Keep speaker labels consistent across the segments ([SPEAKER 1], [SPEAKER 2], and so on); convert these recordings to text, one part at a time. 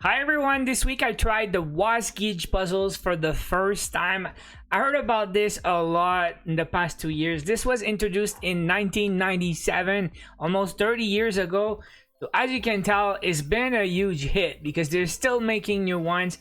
[SPEAKER 1] Hi everyone, this week I tried the WASGIJ Puzzles for the first time. I heard about this a lot in the past 2 years. This was introduced in 1997, almost 30 years ago. So as you can tell, it's been a huge hit because they're still making new ones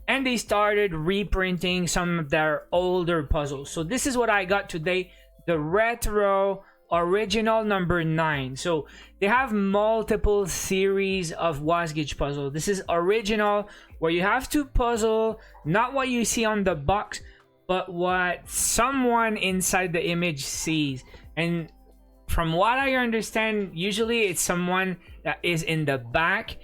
[SPEAKER 1] and they started reprinting some of their older puzzles. So this is what I got today, the retro original number 9. So they have multiple series of WASGIJ puzzle. This is original, where you have to puzzle not what you see on the box but what someone inside the image sees. And from what I understand, usually it's someone that is in the back.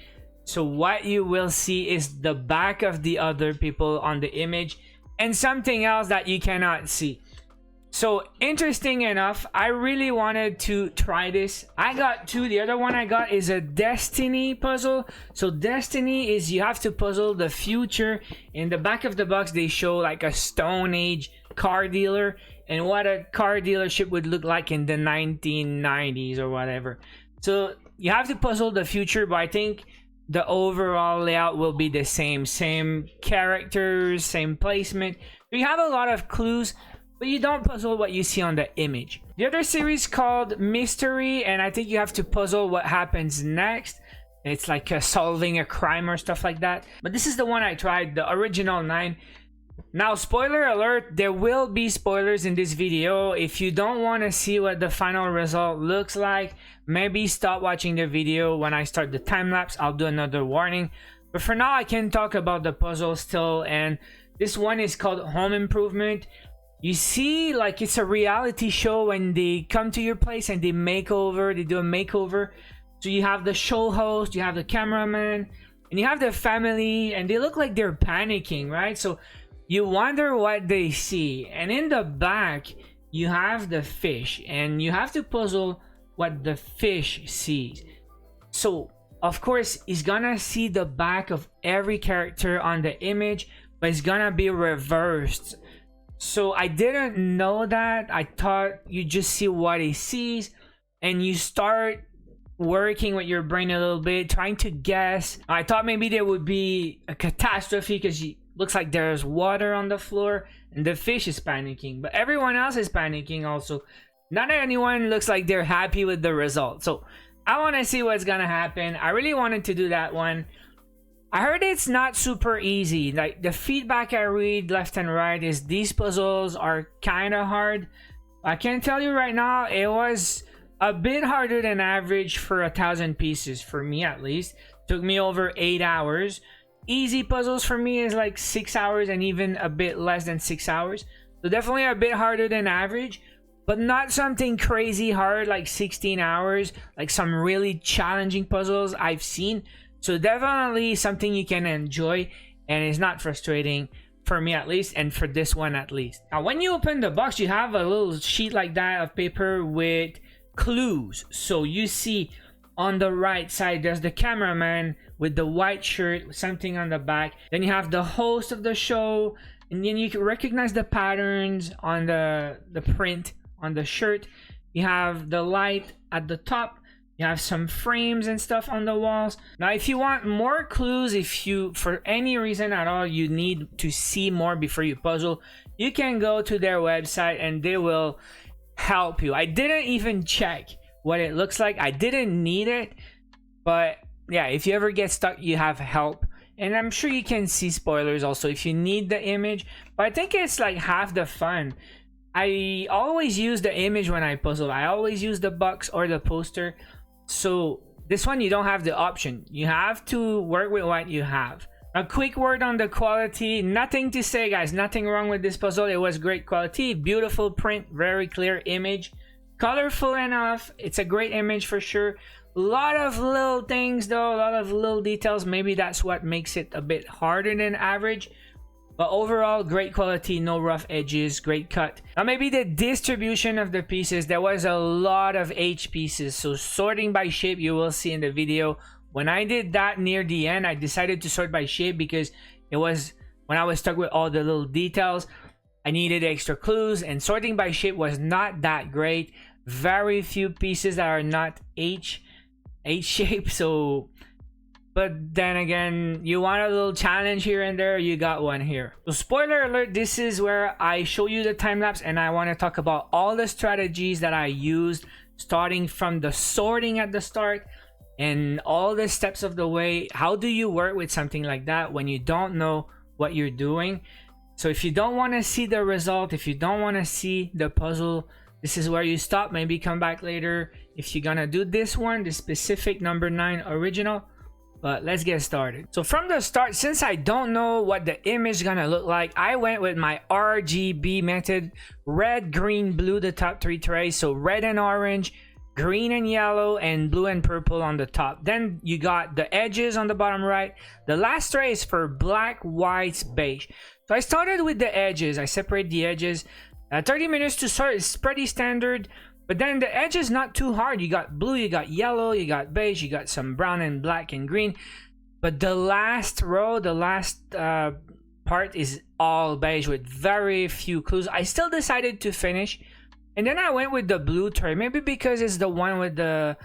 [SPEAKER 1] So what you will see is the back of the other people on the image and something else that you cannot see. So interesting enough, I really wanted to try this. I got two. The other one I got is a Destiny puzzle. So Destiny is you have to puzzle the future. In the back of the box, they show like a Stone Age car dealer and what a car dealership would look like in the 1990s or whatever. So you have to puzzle the future, but I think the overall layout will be the same characters, same placement. We have a lot of clues, but you don't puzzle what you see on the image. The other series called Mystery, and I think you have to puzzle what happens next. It's like solving a crime or stuff like that. But this is the one I tried, the original 9. Now, spoiler alert, there will be spoilers in this video. If you don't want to see what the final result looks like, maybe stop watching the video. When I start the time lapse, I'll do another warning. But for now, I can talk about the puzzle still. And this one is called Home Improvement. You see, like, it's a reality show when they come to your place and they do a makeover. So you have the show host, you have the cameraman, and you have the family, and they look like they're panicking, right? So you wonder what they see. And in the back, you have the fish, and you have to puzzle what the fish sees. So, of course, he's gonna see the back of every character on the image, but it's gonna be reversed. So I didn't know that. I thought you just see what he sees and you start working with your brain a little bit, trying to guess. I thought maybe there would be a catastrophe because it looks like there's water on the floor and the fish is panicking, but everyone else is panicking also. Not anyone looks like they're happy with the result. So I want to see what's gonna happen. I really wanted to do that one. I heard it's not super easy. Like, the feedback I read left and right is these puzzles are kind of hard. I can tell you right now, it was a bit harder than average for 1,000 pieces, for me at least. Took me over 8 hours. Easy puzzles for me is like 6 hours and even a bit less than 6 hours. So definitely a bit harder than average, but not something crazy hard like 16 hours, like some really challenging puzzles I've seen. So definitely something you can enjoy and it's not frustrating, for me at least, and for this one at least. Now when you open the box, you have a little sheet like that of paper with clues. So you see on the right side there's the cameraman with the white shirt with something on the back. Then you have the host of the show, and then you can recognize the patterns on the print on the shirt. You have the light at the top. You have some frames and stuff on the walls. Now, if you want more clues, if you, for any reason at all, you need to see more before you puzzle, you can go to their website and they will help you. I didn't even check what it looks like. I didn't need it. But yeah, if you ever get stuck, you have help. And I'm sure you can see spoilers also if you need the image. But I think it's like half the fun. I always use the image when I puzzle. I always use the box or the poster. So this one, you don't have the option. You have to work with what you have. A quick word on the quality. Nothing to say, guys. Nothing wrong with this puzzle. It was great quality. Beautiful print. Very clear image. Colorful enough. It's a great image for sure. A lot of little things though. A lot of little details. Maybe that's what makes it a bit harder than average. But overall, great quality, no rough edges, great cut. Now maybe the distribution of the pieces, there was a lot of H pieces. So sorting by shape, you will see in the video. When I did that near the end, I decided to sort by shape because it was, when I was stuck with all the little details, I needed extra clues, and sorting by shape was not that great. Very few pieces that are not H shape. So but then again, you want a little challenge here and there, you got one here. So spoiler alert, this is where I show you the time lapse, and I want to talk about all the strategies that I used, starting from the sorting at the start and all the steps of the way. How do you work with something like that when you don't know what you're doing? So if you don't want to see the result, if you don't want to see the puzzle, this is where you stop. Maybe come back later if you're gonna do this one, the specific number 9 original. But let's get started. So from the start, since I don't know what the image is gonna look like, I went with my RGB method: red, green, blue, the top 3 trays. So red and orange, green and yellow, and blue and purple on the top. Then you got the edges on the bottom right. The last tray is for black, white, beige. So I started with the edges. I separate the edges. 30 minutes to start is pretty standard. But then the edge is not too hard. You got blue, you got yellow, you got beige, you got some brown and black and green. But the last row, the last part is all beige with very few clues. I still decided to finish. And then I went with the blue tray. Maybe because it's the one with the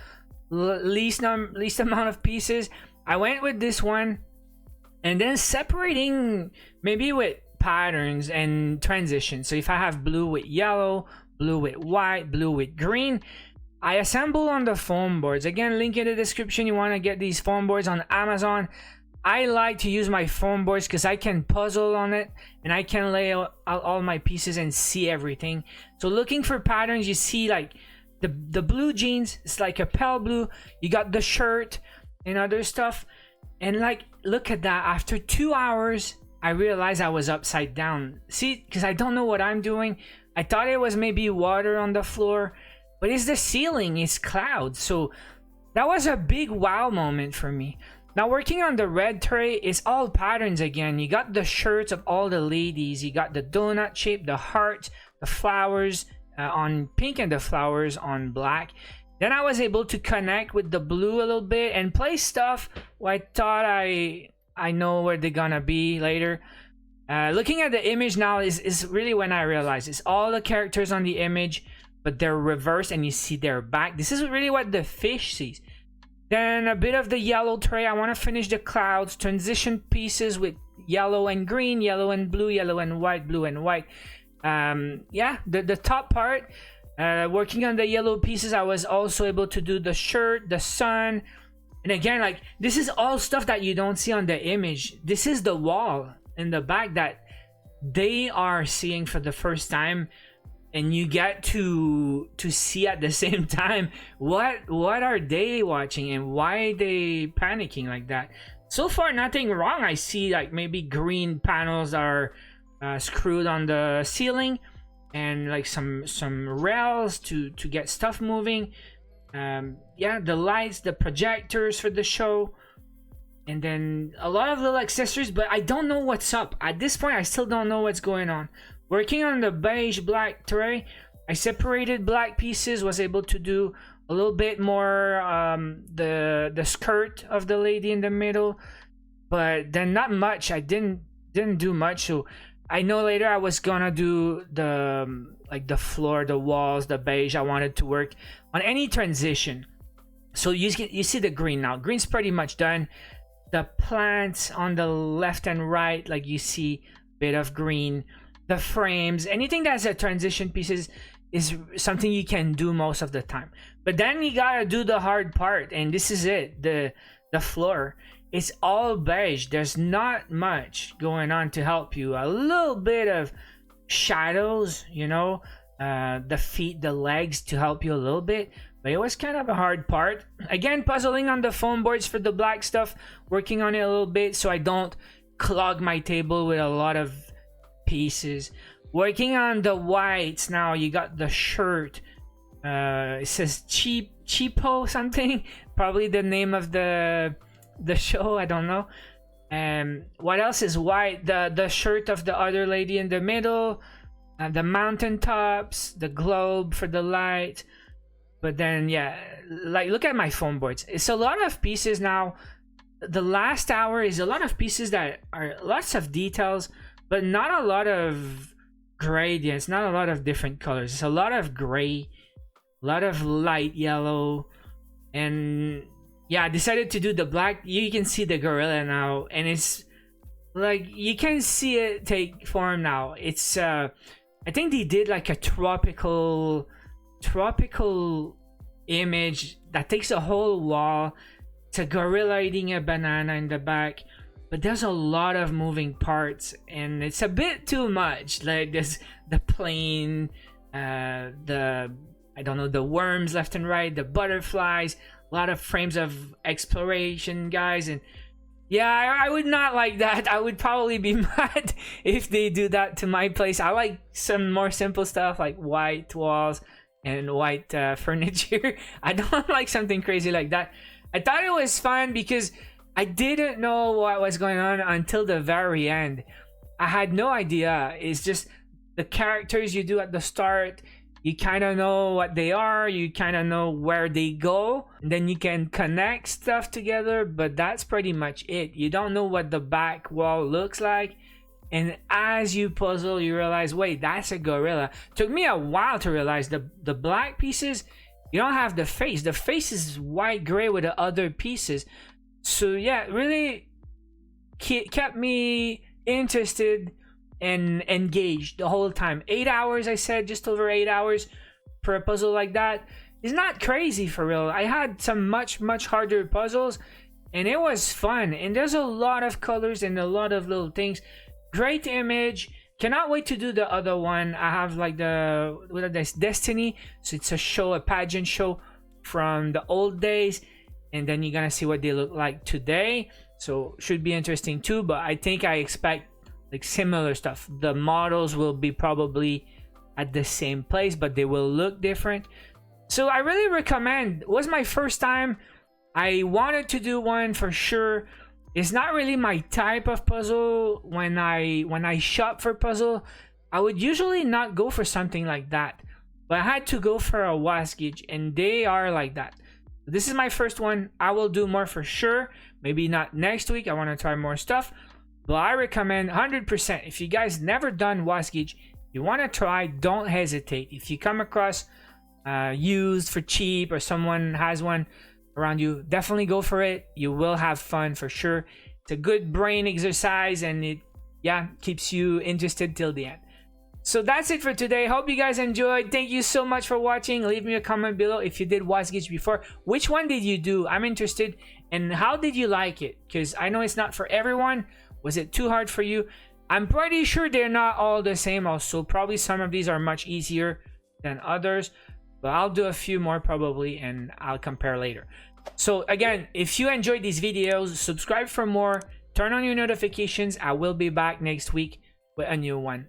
[SPEAKER 1] least amount of pieces. I went with this one. And then separating maybe with patterns and transitions. So if I have blue with yellow, blue with white, blue with green, I assemble on the foam boards. Again, link in the description. You want to get these foam boards on Amazon. I like to use my foam boards because I can puzzle on it and I can lay out all my pieces and see everything. So looking for patterns, you see like the blue jeans, it's like a pale blue. You got the shirt and other stuff. And like, look at that. After 2 hours, I realized I was upside down. See, because I don't know what I'm doing. I thought it was maybe water on the floor, but it's the ceiling, it's clouds. So that was a big wow moment for me. Now working on the red tray is all patterns again. You got the shirts of all the ladies. You got the donut shape, the heart, the flowers on pink, and the flowers on black. Then I was able to connect with the blue a little bit and play stuff where I thought I know where they're gonna be later. Looking at the image now is really when I realized it's all the characters on the image, but they're reversed and you see their back. This is really what the fish sees. Then a bit of the yellow tray. I want to finish the clouds, transition pieces with yellow and green, yellow and blue, yellow and white, blue and white. Yeah, the top part, working on the yellow pieces, I was also able to do the shirt, the sun. And again, like, this is all stuff that you don't see on the image. This is the wall in the back that they are seeing for the first time, and you get to see at the same time what are they watching and why are they panicking like that. So far nothing wrong. I see like maybe green panels are screwed on the ceiling and like some rails to get stuff moving. Yeah, the lights, the projectors for the show, and then a lot of little accessories, but I don't know what's up. At this point, I still don't know what's going on. Working on the beige black tray, I separated black pieces, was able to do a little bit more the skirt of the lady in the middle, but then not much. I didn't do much. So I know later I was gonna do the like the floor, the walls, the beige. I wanted to work on any transition. So you see the green now. Green's pretty much done. The plants on the left and right, like you see a bit of green. The frames, anything that's a transition pieces is something you can do most of the time. But then you gotta do the hard part, and this is it. The floor. It's all beige. There's not much going on to help you. A little bit of shadows, you know, the feet, the legs to help you a little bit. But it was kind of a hard part. Again, puzzling on the foam boards for the black stuff, working on it a little bit so I don't clog my table with a lot of pieces. Working on the whites now. You got the shirt. It says cheapo something. Probably the name of the show. I don't know. What else is white? The shirt of the other lady in the middle. The mountaintops. The globe for the light. But then, yeah, like, look at my foam boards. It's a lot of pieces now. The last hour is a lot of pieces that are lots of details, but not a lot of gradients, not a lot of different colors. It's a lot of gray, a lot of light yellow, and yeah, I decided to do the black. You can see the gorilla now, and it's like you can see it take form now. It's I think they did like a tropical image that takes a whole wall. It's a gorilla eating a banana in the back, but there's a lot of moving parts, and it's a bit too much. Like there's the plane, the I don't know, the worms left and right, the butterflies, a lot of frames of exploration, guys. And yeah, I would not like that. I would probably be mad if they do that to my place. I like some more simple stuff like white walls and white furniture. I don't like something crazy like that. I thought it was fun because I didn't know what was going on until the very end. I had no idea. It's just the characters you do at the start. You kind of know what they are. You kind of know where they go. And then you can connect stuff together. But that's pretty much it. You don't know what the back wall looks like. And as you puzzle, you realize, wait, that's a gorilla. Took me a while to realize the black pieces, you don't have the face. The face is white gray with the other pieces. So yeah, really kept me interested and engaged the whole time. 8 hours, I said, just over 8 hours for a puzzle like that is not crazy for real. I had some much harder puzzles, and it was fun. And there's a lot of colors and a lot of little things. Great image. Cannot wait to do the other one. I have like what is this, Destiny. So it's a show, a pageant show from the old days, and then you're gonna see what they look like today. So should be interesting too. But I think I expect like similar stuff. The models will be probably at the same place, but they will look different. So I really recommend. It was my first time. I wanted to do one for sure. It's not really my type of puzzle. When I shop for puzzle, I would usually not go for something like that, but I had to go for a WASGIJ, and they are like that. This is my first one. I will do more for sure. Maybe not next week. I want to try more stuff. But I recommend 100%. If you guys never done WASGIJ, you want to try, don't hesitate. If you come across used for cheap or someone has one around you, definitely go for it. You will have fun for sure. It's a good brain exercise, and it keeps you interested till the end. So that's it for today. Hope you guys enjoyed. Thank you so much for watching. Leave me a comment below if you did WASGIJ before. Which one did you do? I'm interested. And how did you like it? Because I know it's not for everyone. Was it too hard for you? I'm pretty sure they're not all the same also. Probably some of these are much easier than others. But I'll do a few more probably, and I'll compare later. So again, if you enjoyed these videos, subscribe for more. Turn on your notifications. I will be back next week with a new one.